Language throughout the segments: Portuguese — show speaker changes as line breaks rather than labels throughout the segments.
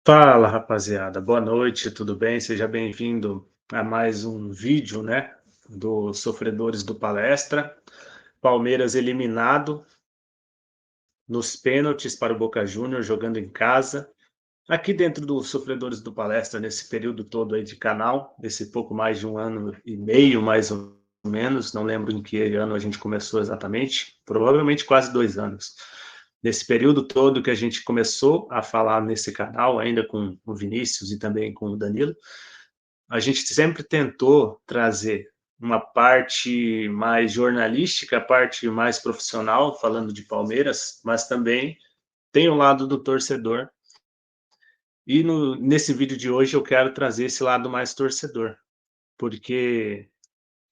Fala, rapaziada. Boa noite, tudo bem? Seja bem-vindo a mais um vídeo, né, dos Sofredores do Palestra. Palmeiras eliminado nos pênaltis para o Boca Juniors, jogando em casa. Aqui dentro dos Sofredores do Palestra, nesse período todo aí de canal, esse pouco mais de um ano e meio, mais ou menos, não lembro em que ano a gente começou exatamente, provavelmente quase 2 anos. Nesse período todo que a gente começou a falar nesse canal, ainda com o Vinícius e também com o Danilo, a gente sempre tentou trazer uma parte mais jornalística, a parte mais profissional, falando de Palmeiras, mas também tem o lado do torcedor. E nesse vídeo de hoje eu quero trazer esse lado mais torcedor, porque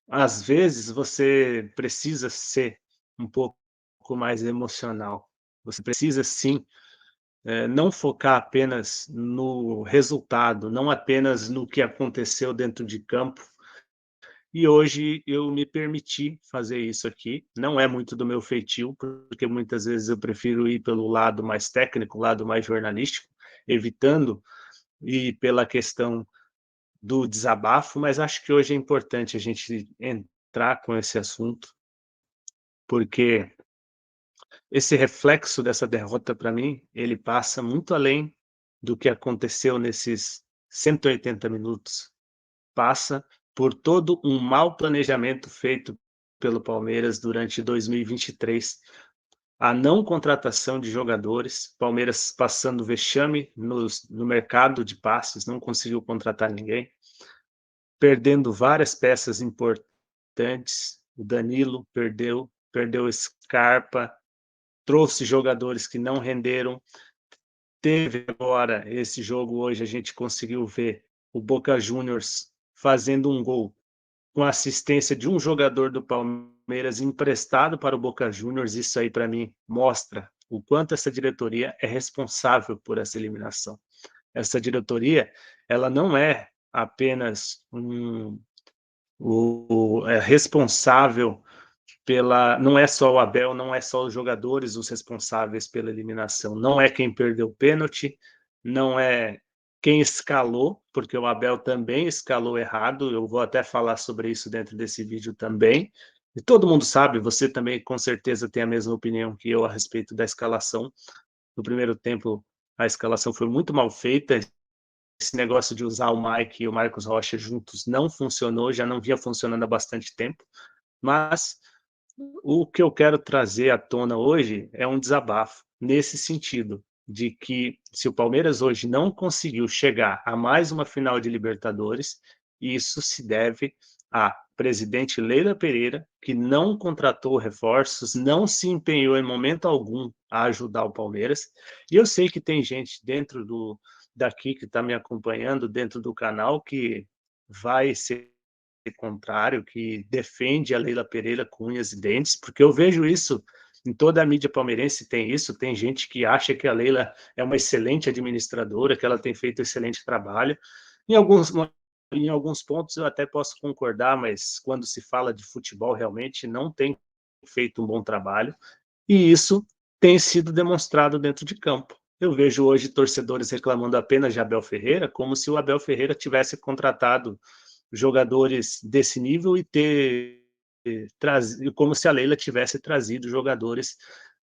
às vezes você precisa ser um pouco mais emocional. Você precisa sim, não focar apenas no resultado, não apenas no que aconteceu dentro de campo. E hoje eu me permiti fazer isso aqui. Não é muito do meu feitio, porque muitas vezes eu prefiro ir pelo lado mais técnico, lado mais jornalístico, evitando ir pela questão do desabafo, mas acho que hoje é importante a gente entrar com esse assunto, porque esse reflexo dessa derrota para mim, ele passa muito além do que aconteceu nesses 180 minutos. Passa por todo um mau planejamento feito pelo Palmeiras durante 2023. A não contratação de jogadores, Palmeiras passando vexame no mercado de passes, não conseguiu contratar ninguém, perdendo várias peças importantes. O Danilo perdeu Scarpa, trouxe jogadores que não renderam. Teve agora esse jogo hoje, a gente conseguiu ver o Boca Juniors fazendo um gol com a assistência de um jogador do Palmeiras emprestado para o Boca Juniors. Isso aí para mim mostra o quanto essa diretoria é responsável por essa eliminação. Essa diretoria, ela não é apenas responsável pela, não é só o Abel, não é só os jogadores os responsáveis pela eliminação, não é quem perdeu o pênalti, não é quem escalou, porque o Abel também escalou errado. Eu vou até falar sobre isso dentro desse vídeo também. E todo mundo sabe, você também com certeza tem a mesma opinião que eu a respeito da escalação. No primeiro tempo, a escalação foi muito mal feita. Esse negócio de usar o Mike e o Marcos Rocha juntos não funcionou, já não vinha funcionando há bastante tempo. Mas o que eu quero trazer à tona hoje é um desabafo, nesse sentido, de que se o Palmeiras hoje não conseguiu chegar a mais uma final de Libertadores, isso se deve à presidente Leila Pereira, que não contratou reforços, não se empenhou em momento algum a ajudar o Palmeiras. E eu sei que tem gente dentro daqui que está me acompanhando, dentro do canal, que vai ser contrário, que defende a Leila Pereira com unhas e dentes, porque eu vejo isso em toda a mídia palmeirense. Tem isso, tem gente que acha que a Leila é uma excelente administradora, que ela tem feito excelente trabalho. Em alguns, em alguns pontos eu até posso concordar, mas quando se fala de futebol, realmente não tem feito um bom trabalho, e isso tem sido demonstrado dentro de campo. Eu vejo hoje torcedores reclamando apenas de Abel Ferreira, como se o Abel Ferreira tivesse contratado jogadores desse nível e ter trazido, como se a Leila tivesse trazido jogadores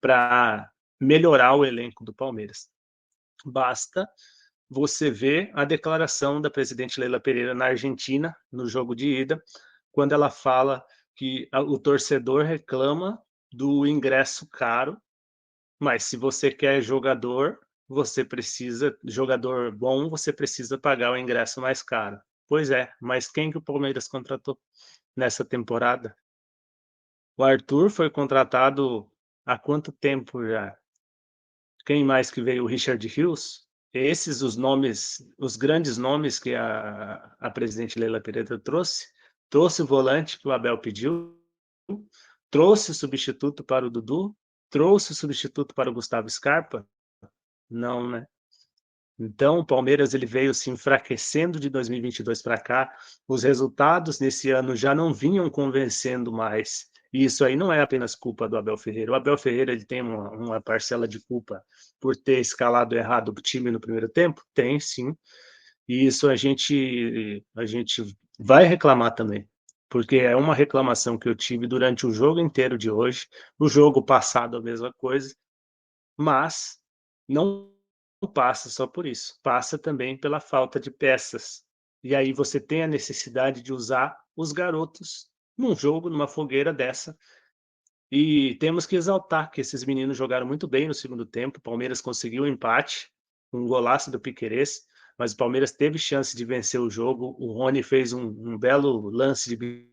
para melhorar o elenco do Palmeiras. Basta você ver a declaração da presidente Leila Pereira na Argentina, no jogo de ida, quando ela fala que o torcedor reclama do ingresso caro, mas se você quer jogador bom, você precisa pagar o ingresso mais caro. Pois é, mas quem que o Palmeiras contratou nessa temporada? O Arthur foi contratado há quanto tempo já? Quem mais que veio? O Richard Rios? Esses os nomes, os grandes nomes que a presidente Leila Pereira trouxe. Trouxe o volante que o Abel pediu, trouxe o substituto para o Dudu, trouxe o substituto para o Gustavo Scarpa? Não, né? Então, o Palmeiras ele veio se enfraquecendo de 2022 para cá. Os resultados nesse ano já não vinham convencendo mais. E isso aí não é apenas culpa do Abel Ferreira. O Abel Ferreira ele tem uma parcela de culpa por ter escalado errado o time no primeiro tempo? Tem sim, e isso a gente vai reclamar também, porque é uma reclamação que eu tive durante o jogo inteiro de hoje, no jogo passado a mesma coisa, mas não passa só por isso, passa também pela falta de peças. E aí você tem a necessidade de usar os garotos num jogo, numa fogueira dessa, e temos que exaltar que esses meninos jogaram muito bem no segundo tempo. O Palmeiras conseguiu um empate, um golaço do Piquerez, mas o Palmeiras teve chance de vencer o jogo. O Rony fez um belo lance de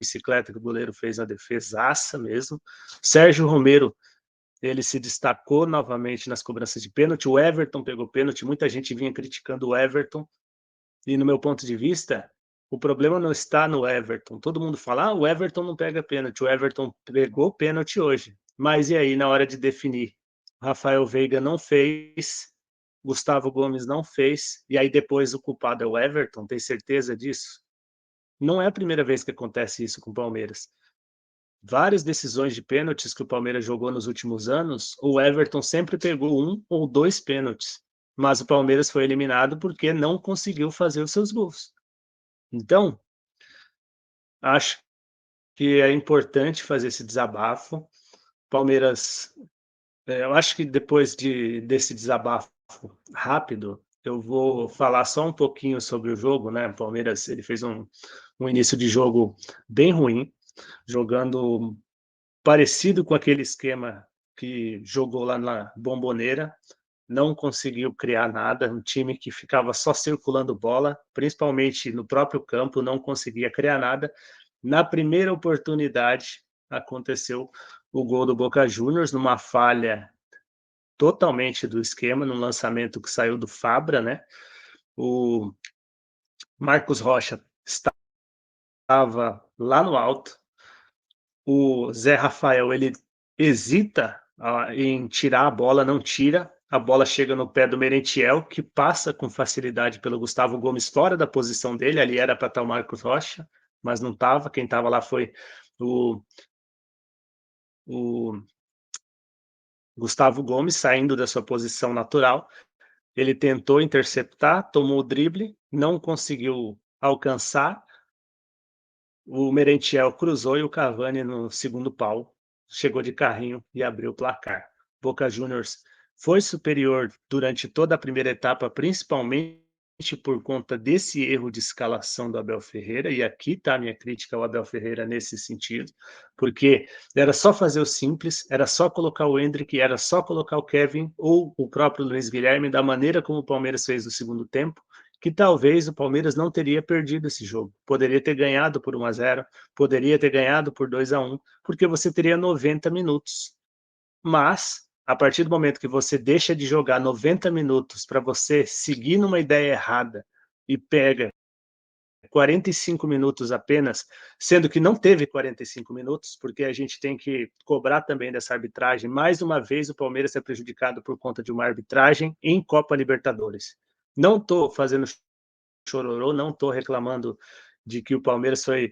bicicleta que o goleiro fez, uma defesaça mesmo. Sérgio Romero, ele se destacou novamente nas cobranças de pênalti. O Everton pegou pênalti, muita gente vinha criticando o Everton, e no meu ponto de vista, o problema não está no Everton. Todo mundo fala, o Everton não pega pênalti. O Everton pegou pênalti hoje. Mas e aí, na hora de definir? Rafael Veiga não fez, Gustavo Gomes não fez, e aí depois o culpado é o Everton, tem certeza disso? Não é a primeira vez que acontece isso com o Palmeiras. Várias decisões de pênaltis que o Palmeiras jogou nos últimos anos, o Everton sempre pegou um ou dois pênaltis, mas o Palmeiras foi eliminado porque não conseguiu fazer os seus gols. Então, acho que é importante fazer esse desabafo. Palmeiras, eu acho que depois desse desabafo rápido, eu vou falar só um pouquinho sobre o jogo, né? O Palmeiras ele fez um início de jogo bem ruim, jogando parecido com aquele esquema que jogou lá na Bombonera, não conseguiu criar nada, um time que ficava só circulando bola, principalmente no próprio campo, não conseguia criar nada. Na primeira oportunidade, aconteceu o gol do Boca Juniors, numa falha totalmente do esquema, num lançamento que saiu do Fabra, né? O Marcos Rocha estava lá no alto, o Zé Rafael, ele hesita em tirar a bola, não tira, a bola chega no pé do Merentiel, que passa com facilidade pelo Gustavo Gomes fora da posição dele, ali era para estar o Marcos Rocha, mas não estava, quem estava lá foi o, o Gustavo Gomes, saindo da sua posição natural, ele tentou interceptar, tomou o drible, não conseguiu alcançar, o Merentiel cruzou e o Cavani no segundo pau chegou de carrinho e abriu o placar. Boca Juniors foi superior durante toda a primeira etapa, principalmente por conta desse erro de escalação do Abel Ferreira, e aqui está a minha crítica ao Abel Ferreira nesse sentido, porque era só fazer o simples, era só colocar o Endrick, era só colocar o Kevin ou o próprio Luiz Guilherme da maneira como o Palmeiras fez no segundo tempo, que talvez o Palmeiras não teria perdido esse jogo. Poderia ter ganhado por 1-0, poderia ter ganhado por 2-1, porque você teria 90 minutos. Mas, a partir do momento que você deixa de jogar 90 minutos para você seguir numa ideia errada e pega 45 minutos apenas, sendo que não teve 45 minutos, porque a gente tem que cobrar também dessa arbitragem. Mais uma vez, o Palmeiras é prejudicado por conta de uma arbitragem em Copa Libertadores. Não estou fazendo chororô, não estou reclamando de que o Palmeiras foi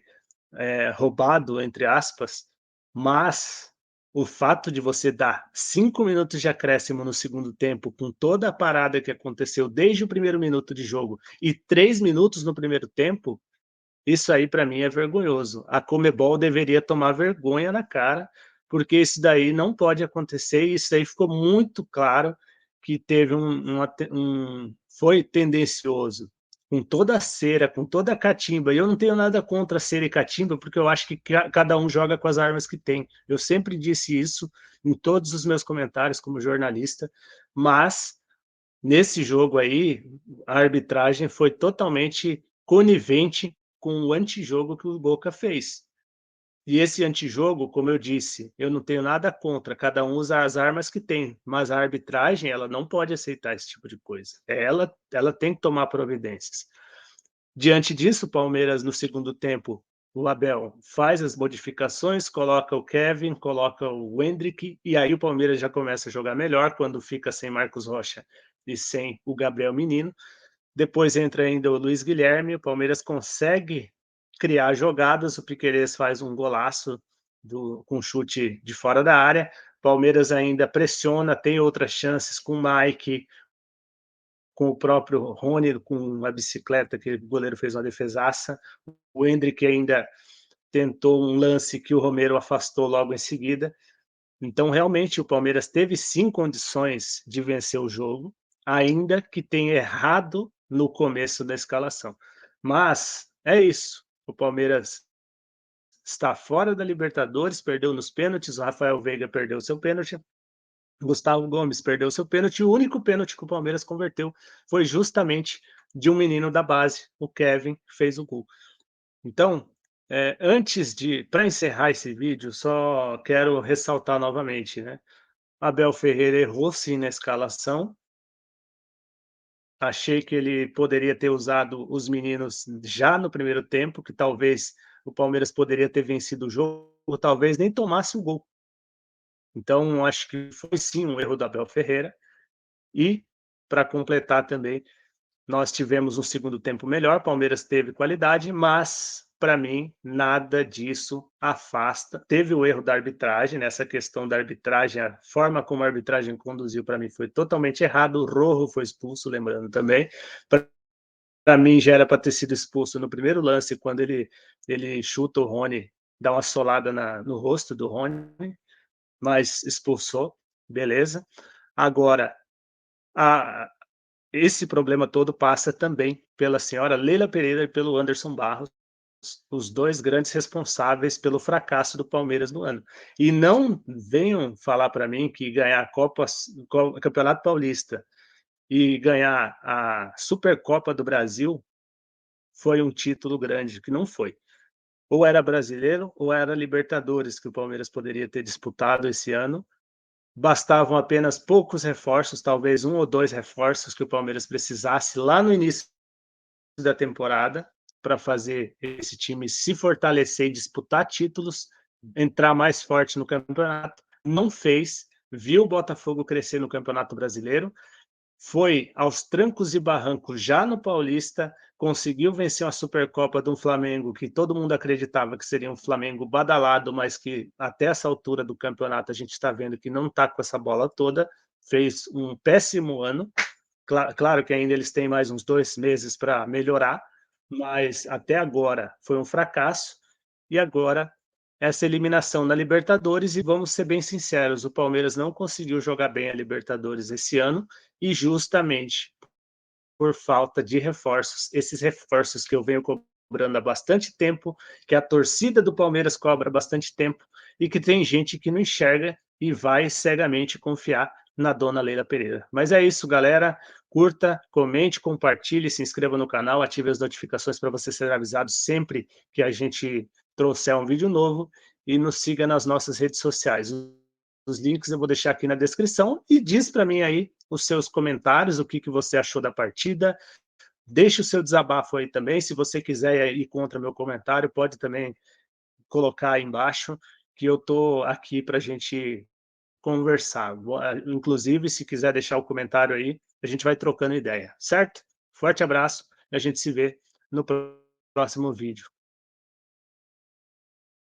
roubado, entre aspas, mas o fato de você dar 5 minutos de acréscimo no segundo tempo, com toda a parada que aconteceu desde o primeiro minuto de jogo, e 3 minutos no primeiro tempo, isso aí para mim é vergonhoso. A Conmebol deveria tomar vergonha na cara, porque isso daí não pode acontecer, e isso aí ficou muito claro que teve foi tendencioso, com toda a cera, com toda a catimba, e eu não tenho nada contra cera e catimba, porque eu acho que cada um joga com as armas que tem. Eu sempre disse isso em todos os meus comentários como jornalista, mas nesse jogo aí, a arbitragem foi totalmente conivente com o antijogo que o Boca fez. E esse antijogo, como eu disse, eu não tenho nada contra, cada um usa as armas que tem, mas a arbitragem, ela não pode aceitar esse tipo de coisa. Ela tem que tomar providências. Diante disso, o Palmeiras, no segundo tempo, o Abel faz as modificações, coloca o Kevin, coloca o Endrick, e aí o Palmeiras já começa a jogar melhor quando fica sem Marcos Rocha e sem o Gabriel Menino. Depois entra ainda o Luiz Guilherme, o Palmeiras consegue criar jogadas, o Piquerez faz um golaço com chute de fora da área. Palmeiras ainda pressiona, tem outras chances com o Mike, com o próprio Rony, com uma bicicleta que o goleiro fez uma defesaça. O Endrick ainda tentou um lance que o Romero afastou logo em seguida. Então, realmente, o Palmeiras teve sim condições de vencer o jogo, ainda que tenha errado no começo da escalação. Mas é isso. O Palmeiras está fora da Libertadores, perdeu nos pênaltis. O Rafael Veiga perdeu seu pênalti. Gustavo Gomes perdeu seu pênalti. O único pênalti que o Palmeiras converteu foi justamente de um menino da base, o Kevin, que fez o gol. Então, para encerrar esse vídeo, só quero ressaltar novamente, né? Abel Ferreira errou sim na escalação. Achei que ele poderia ter usado os meninos já no primeiro tempo, que talvez o Palmeiras poderia ter vencido o jogo, ou talvez nem tomasse o gol. Então, acho que foi sim um erro do Abel Ferreira. E, para completar também, nós tivemos um segundo tempo melhor, Palmeiras teve qualidade, mas, para mim, nada disso afasta. Teve o erro da arbitragem, nessa questão da arbitragem, a forma como a arbitragem conduziu, para mim, foi totalmente errado. O Rojo foi expulso, lembrando também. Para mim, já era para ter sido expulso no primeiro lance, quando ele chuta o Rony, dá uma solada no rosto do Rony, mas expulsou, beleza. Agora, a, esse problema todo passa também pela senhora Leila Pereira e pelo Anderson Barros, os dois grandes responsáveis pelo fracasso do Palmeiras no ano. E não venham falar para mim que ganhar Campeonato Paulista e ganhar a Supercopa do Brasil foi um título grande, que não foi. Ou era brasileiro ou era Libertadores que o Palmeiras poderia ter disputado esse ano. Bastavam apenas poucos reforços, talvez 1 ou 2 reforços que o Palmeiras precisasse lá no início da temporada, para fazer esse time se fortalecer e disputar títulos, entrar mais forte no campeonato. Não fez, viu o Botafogo crescer no Campeonato Brasileiro, foi aos trancos e barrancos já no Paulista, conseguiu vencer uma Supercopa de um Flamengo que todo mundo acreditava que seria um Flamengo badalado, mas que até essa altura do campeonato a gente está vendo que não está com essa bola toda, fez um péssimo ano. Claro que ainda eles têm mais uns 2 meses para melhorar, mas até agora foi um fracasso. E agora essa eliminação na Libertadores, e vamos ser bem sinceros, o Palmeiras não conseguiu jogar bem a Libertadores esse ano, e justamente por falta de reforços, esses reforços que eu venho cobrando há bastante tempo, que a torcida do Palmeiras cobra há bastante tempo, e que tem gente que não enxerga e vai cegamente confiar na dona Leila Pereira. Mas é isso, galera. Curta, comente, compartilhe, se inscreva no canal, ative as notificações para você ser avisado sempre que a gente trouxer um vídeo novo, e nos siga nas nossas redes sociais. Os links eu vou deixar aqui na descrição, e diz para mim aí os seus comentários, o que você achou da partida. Deixe o seu desabafo aí também. Se você quiser ir contra meu comentário, pode também colocar aí embaixo, que eu estou aqui para a gente conversar. Inclusive, se quiser deixar o comentário aí, a gente vai trocando ideia, certo? Forte abraço e a gente se vê no próximo vídeo.